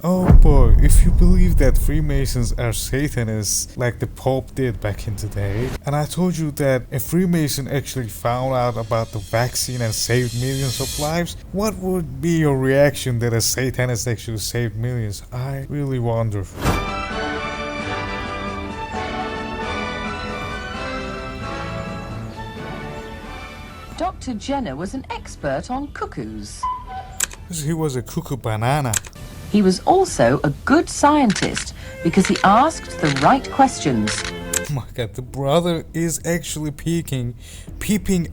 Oh boy, if you believe that Freemasons are Satanists like the Pope did back in the day, and I told you that a Freemason actually found out about the vaccine and saved millions of lives, what would be your reaction that a Satanist actually saved millions? I really wonder. Dr. Jenner was an expert on cuckoos. He was a cuckoo banana. He was also a good scientist because he asked the right questions. Oh my god, the brother is actually peeping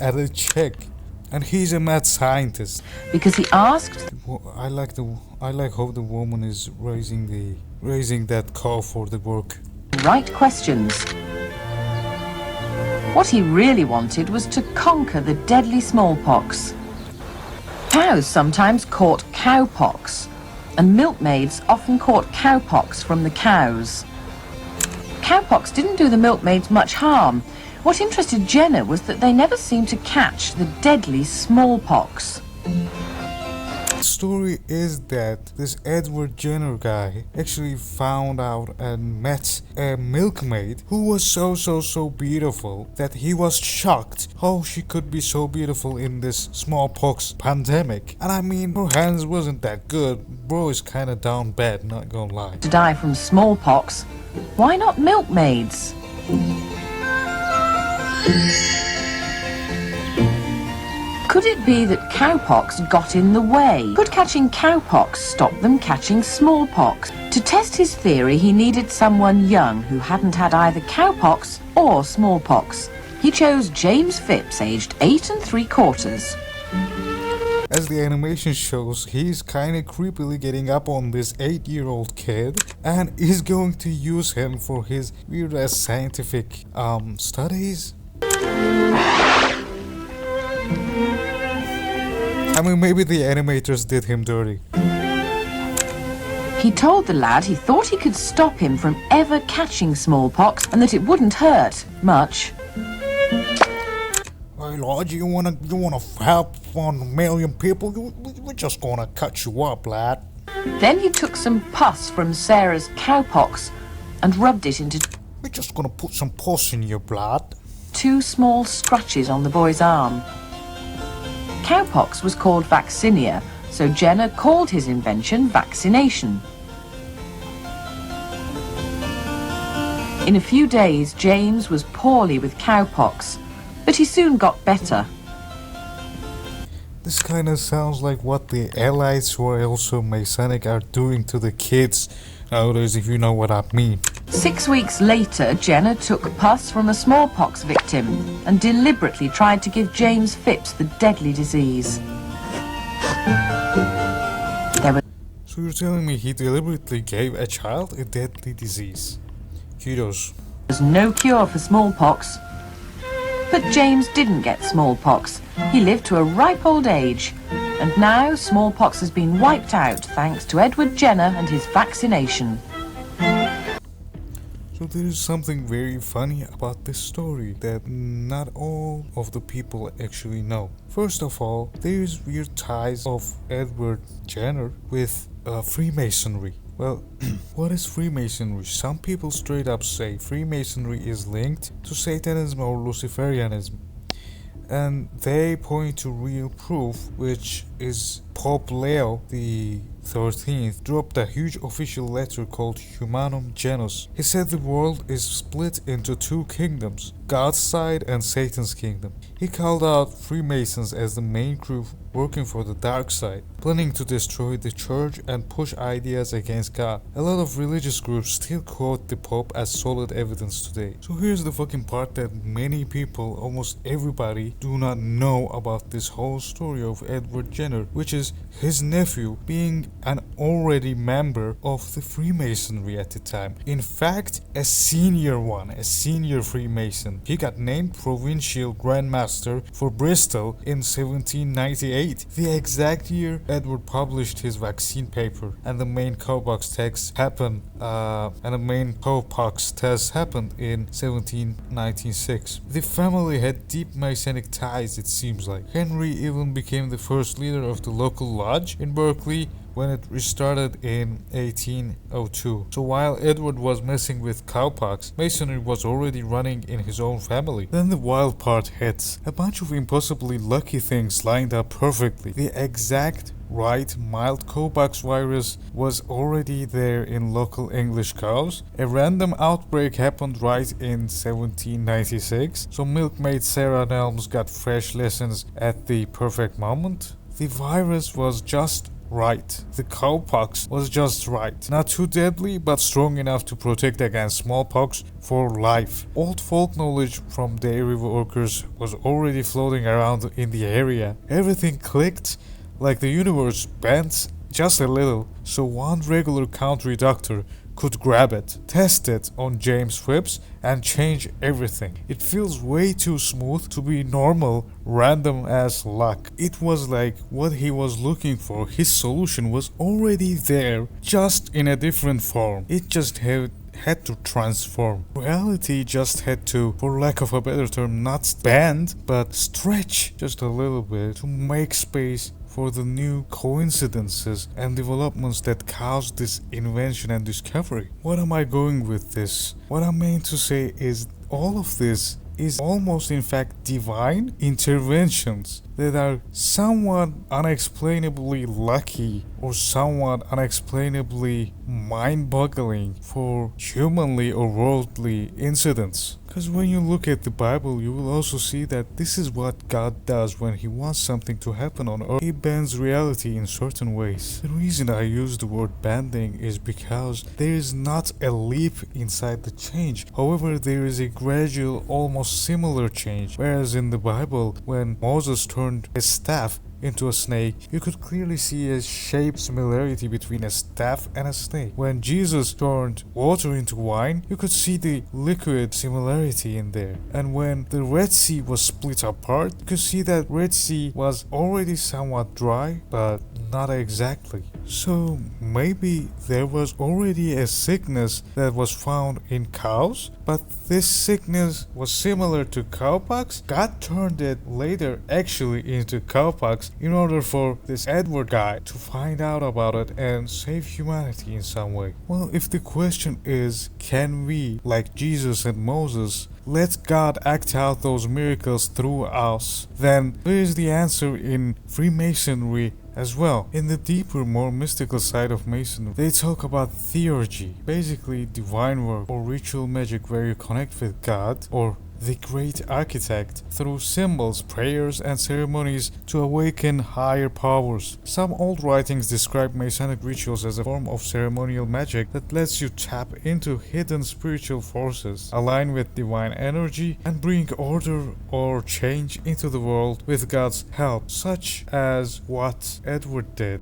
at a chick, and he's a mad scientist. Because he asked. I like how the woman is raising that cow for the work. Right questions. What he really wanted was to conquer the deadly smallpox. Cows sometimes caught cowpox, and milkmaids often caught cowpox from the cows. Cowpox didn't do the milkmaids much harm. What interested Jenner was that they never seemed to catch the deadly smallpox. The story is that this Edward Jenner guy actually found out and met a milkmaid who was so beautiful that he was shocked how she could be so beautiful in this smallpox pandemic. And I mean, her hands wasn't that good. Bro is kinda down bad, not gonna lie. To die from smallpox, why not milkmaids? Could it be that cowpox got in the way? Could catching cowpox stop them catching smallpox? To test his theory, he needed someone young who hadn't had either cowpox or smallpox. He chose James Phipps, aged 8 3/4. As the animation shows, he's kinda creepily getting up on this 8-year-old kid and is going to use him for his weird-ass scientific studies. I mean, maybe the animators did him dirty. He told the lad he thought he could stop him from ever catching smallpox and that it wouldn't hurt much. Hey lad, you wanna help 1 million people? We're just gonna cut you up, lad. Then he took some pus from Sarah's cowpox and rubbed it into We're just gonna put some pus in your blood. 2 small scratches on the boy's arm. Cowpox was called vaccinia, so Jenner called his invention vaccination. In a few days, James was poorly with cowpox, but he soon got better. This kinda sounds like what the allies who are also Masonic are doing to the kids nowadays, if you know what I mean. 6 weeks later, Jenner took pus from a smallpox victim and deliberately tried to give James Phipps the deadly disease. So you're telling me he deliberately gave a child a deadly disease? Kudos. There's no cure for smallpox. But James didn't get smallpox. He lived to a ripe old age. And now smallpox has been wiped out thanks to Edward Jenner and his vaccination. So there is something very funny about this story that not all of the people actually know. First of all, there is weird ties of Edward Jenner with Freemasonry. Well, what is Freemasonry? Some people straight up say Freemasonry is linked to Satanism or Luciferianism. And they point to real proof, which is Pope Leo the 13th dropped a huge official letter called Humanum Genus. He said the world is split into 2 kingdoms, God's side and Satan's kingdom. He called out Freemasons as the main crew working for the dark side, planning to destroy the church and push ideas against God. A lot of religious groups still quote the Pope as solid evidence today. So here's the fucking part that many people, almost everybody, do not know about this whole story of Edward Jenner, which is his nephew being an already member of the Freemasonry at the time. In fact, a senior Freemason. He got named Provincial Grand Master for Bristol in 1798, the exact year Edward published his vaccine paper, and the main cowpox test happened. In 1796. The family had deep Masonic ties, it seems like. Henry even became the first leader of the local lodge in Berkeley, when it restarted in 1802. So while Edward was messing with cowpox, Masonry was already running in his own family. Then the wild part hits. A bunch of impossibly lucky things lined up perfectly. The exact right mild cowpox virus was already there in local English cows. A random outbreak happened right in 1796, so milkmaid Sarah Nelms got fresh lessons at the perfect moment. The virus was just right. The cowpox was just right. Not too deadly, but strong enough to protect against smallpox for life. Old folk knowledge from dairy workers was already floating around in the area. Everything clicked like the universe bent just a little, so one regular country doctor could grab it, test it on James Phipps, and change everything. It feels way too smooth to be normal, random as luck. It was like what he was looking for. His solution was already there, just in a different form. It just had to transform. Reality just had to, for lack of a better term, not bend, but stretch just a little bit to make space for the new coincidences and developments that caused this invention and discovery. What am I going with this? What I mean to say is all of this is almost in fact divine interventions that are somewhat unexplainably lucky or somewhat unexplainably mind-boggling for humanly or worldly incidents. Because when you look at the Bible, you will also see that this is what God does when He wants something to happen on earth. He bends reality in certain ways. The reason I use the word bending is because there is not a leap inside the change. However, there is a gradual, almost similar change. Whereas in the Bible, when Moses turned a staff into a snake, you could clearly see a shape similarity between a staff and a snake. When Jesus turned water into wine, you could see the liquid similarity in there. And when the Red Sea was split apart, you could see that Red Sea was already somewhat dry, but not exactly. So maybe there was already a sickness that was found in cows, but this sickness was similar to cowpox. God turned it later actually into cowpox in order for this Edward guy to find out about it and save humanity in some way. Well, if the question is, can we, like Jesus and Moses, let God act out those miracles through us, then there is the answer in Freemasonry as well. In the deeper, more mystical side of Masonry, they talk about theurgy, basically divine work or ritual magic where you connect with God or the great architect through symbols, prayers, and ceremonies to awaken higher powers. Some old writings describe Masonic rituals as a form of ceremonial magic that lets you tap into hidden spiritual forces, align with divine energy, and bring order or change into the world with God's help, such as what Edward did.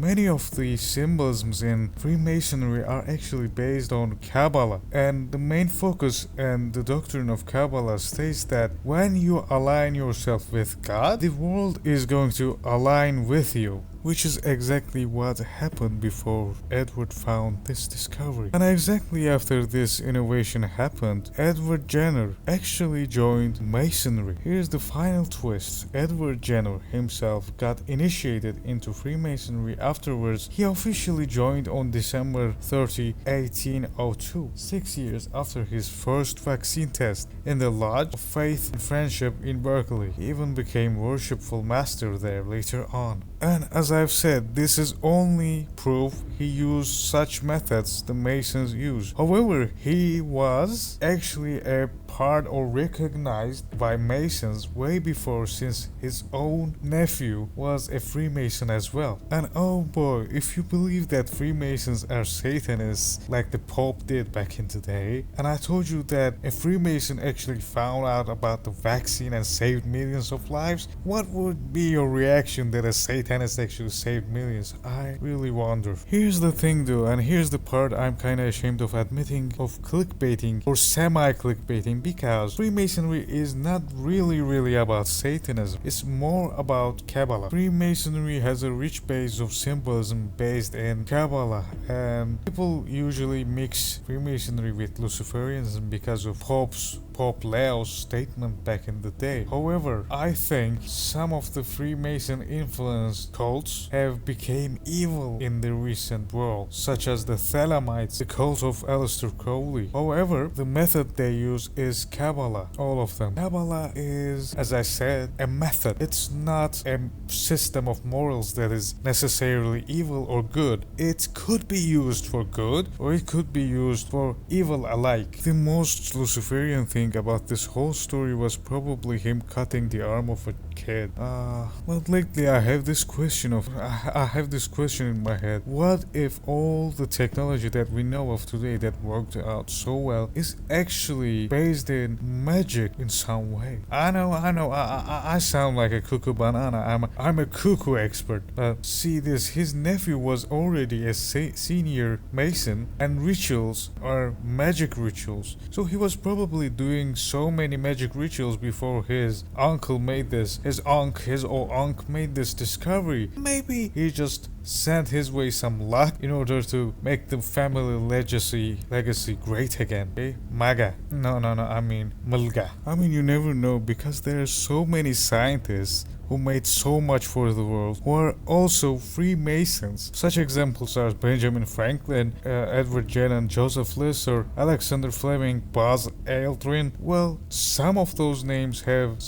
Many of the symbolisms in Freemasonry are actually based on Kabbalah, and the main focus and the doctrine of Kabbalah states that when you align yourself with God, the world is going to align with you, which is exactly what happened before Edward found this discovery. And exactly after this innovation happened, Edward Jenner actually joined Masonry. Here's the final twist. Edward Jenner himself got initiated into Freemasonry afterwards. He officially joined on December 30, 1802, 6 years after his first vaccine test in the Lodge of Faith and Friendship in Berkeley. He even became worshipful master there later on. And as I've said, this is only proof he used such methods the Masons use. However, he was actually a part or recognized by Masons way before, since his own nephew was a Freemason as well. And oh boy, if you believe that Freemasons are Satanists like the Pope did back in the day, and I told you that a Freemason actually found out about the vaccine and saved millions of lives, what would be your reaction that a Satanist actually saved millions? I really wonder. Here's the thing though, and here's the part I'm kinda ashamed of admitting, of clickbaiting or semi-clickbaiting, because Freemasonry is not really about Satanism. It's more about Kabbalah. Freemasonry has a rich base of symbolism based in Kabbalah, and people usually mix Freemasonry with Luciferianism because of Pope's Pope Leo's statement back in the day. However, I think some of the Freemason influenced cults have become evil in the recent world, such as the Thelemites, the cult of Aleister Crowley. However, the method they use is Kabbalah, all of them. Kabbalah is, as I said, a method. It's not a system of morals that is necessarily evil or good. It could be used for good or it could be used for evil alike. The most Luciferian thing about this whole story was probably him cutting the arm of a kid. Well, lately I have this question in my head. What if all the technology that we know of today that worked out so well is actually based in magic in some way? I know, I sound like a cuckoo banana. I'm a cuckoo expert. But see this, his nephew was already a senior Mason, and rituals are magic rituals. So he was probably doing so many magic rituals before his uncle made this. His old uncle made this discovery. Maybe he just sent his way some luck in order to make the family legacy great again. Okay? Maga. No, I mean Mulga. I mean, you never know, because there are so many scientists who made so much for the world, who are also Freemasons. Such examples are Benjamin Franklin, Edward Jenner, Joseph Lister, Alexander Fleming, Buzz Aldrin. Well, some of those names have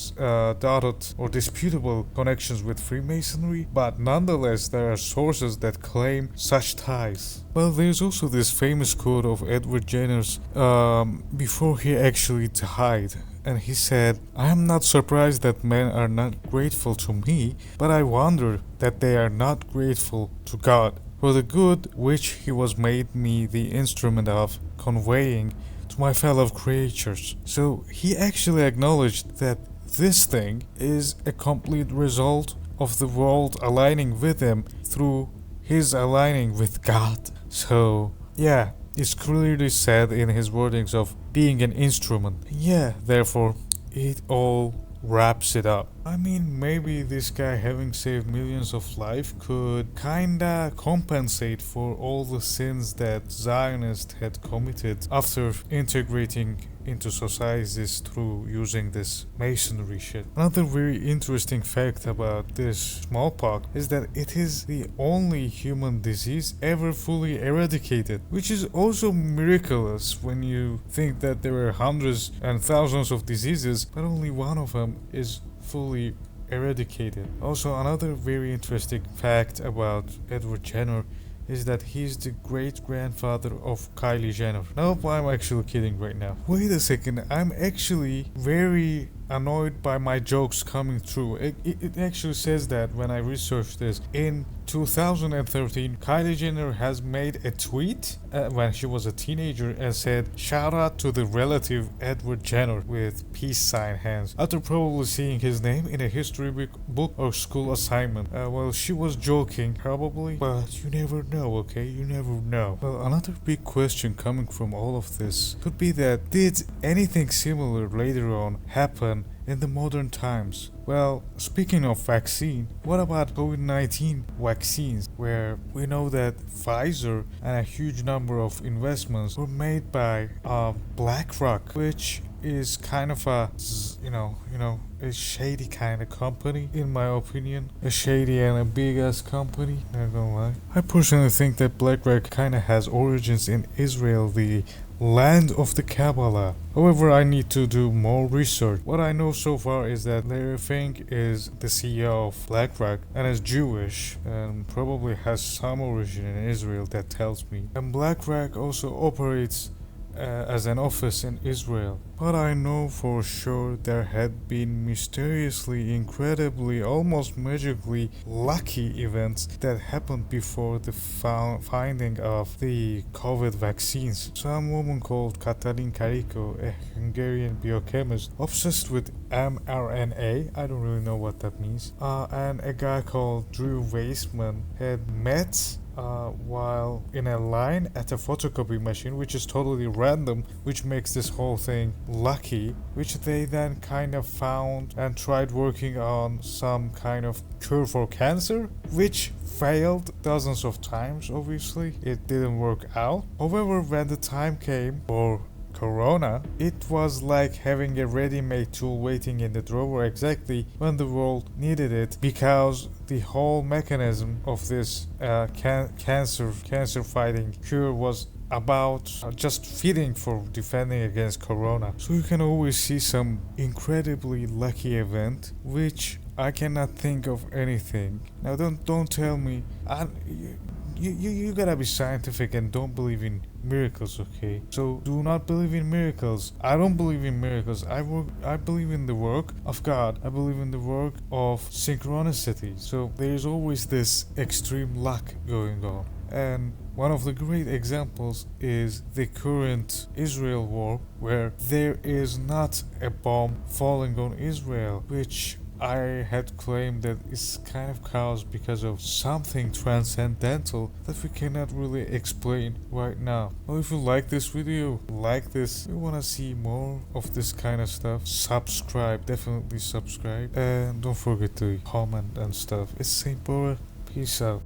dotted or disputable connections with Freemasonry, but nonetheless there are sources that claim such ties. Well, there's also this famous quote of Edward Jenner's before he actually died. And he said, "I am not surprised that men are not grateful to me, but I wonder that they are not grateful to God for the good which he was made me the instrument of conveying to my fellow creatures." So he actually acknowledged that this thing is a complete result of the world aligning with him through his aligning with God. So yeah, it's clearly said in his wordings of being an instrument. Yeah, therefore, it all wraps it up. I mean, maybe this guy having saved millions of lives could kinda compensate for all the sins that Zionists had committed after integrating into societies through using this masonry shit. Another very interesting fact about this smallpox is that it is the only human disease ever fully eradicated, which is also miraculous when you think that there are hundreds and thousands of diseases, but only one of them is fully eradicated. Also, another very interesting fact about Edward Jenner is that he's the great-grandfather of Kylie Jenner. Nope, I'm actually kidding right now. Wait a second, I'm actually very annoyed by my jokes coming through. It actually says that when I researched this. In 2013, Kylie Jenner has made a tweet when she was a teenager and said, "Shout out to the relative Edward Jenner," with peace sign hands, after probably seeing his name in a history book or school assignment. Well, she was joking, probably, but you never know, okay? You never know. Well, another big question coming from all of this could be that did anything similar later on happen in the modern times? Well, speaking of vaccine, what about COVID-19 vaccines, where we know that Pfizer and a huge number of investments were made by BlackRock, which is kind of a, a shady kind of company, in my opinion. A shady and a big ass company, not gonna lie. I personally think that BlackRock kind of has origins in Israel, the land of the Kabbalah. However, I need to do more research. What I know so far is that Larry Fink is the CEO of BlackRock and is Jewish and probably has some origin in Israel, that tells me. And BlackRock also operates as an office in Israel. But I know for sure there had been mysteriously, incredibly, almost magically lucky events that happened before the finding of the COVID vaccines. Some woman called Katalin Kariko, a Hungarian biochemist obsessed with mRNA, I don't really know what that means, and a guy called Drew Weissman had met while in a line at a photocopy machine, which is totally random, which makes this whole thing lucky, which they then kind of found and tried working on some kind of cure for cancer, which failed dozens of times. Obviously it didn't work out. However, when the time came for Corona, it was like having a ready-made tool waiting in the drawer exactly when the world needed it, because the whole mechanism of this cancer fighting cure was about just fitting for defending against corona. So you can always see some incredibly lucky event which I cannot think of anything. Now don't tell me you gotta be scientific and don't believe in miracles, okay? So do not believe in miracles. I don't believe in miracles. I believe in the work of God. I believe in the work of synchronicity. So there is always this extreme luck going on. And one of the great examples is the current Israel war, where there is not a bomb falling on Israel, which I had claimed that is kind of caused because of something transcendental that we cannot really explain right now. Well, if you like this video, like this, you wanna see more of this kind of stuff, subscribe, definitely subscribe, and don't forget to comment and stuff. It's Saint Bora, peace out.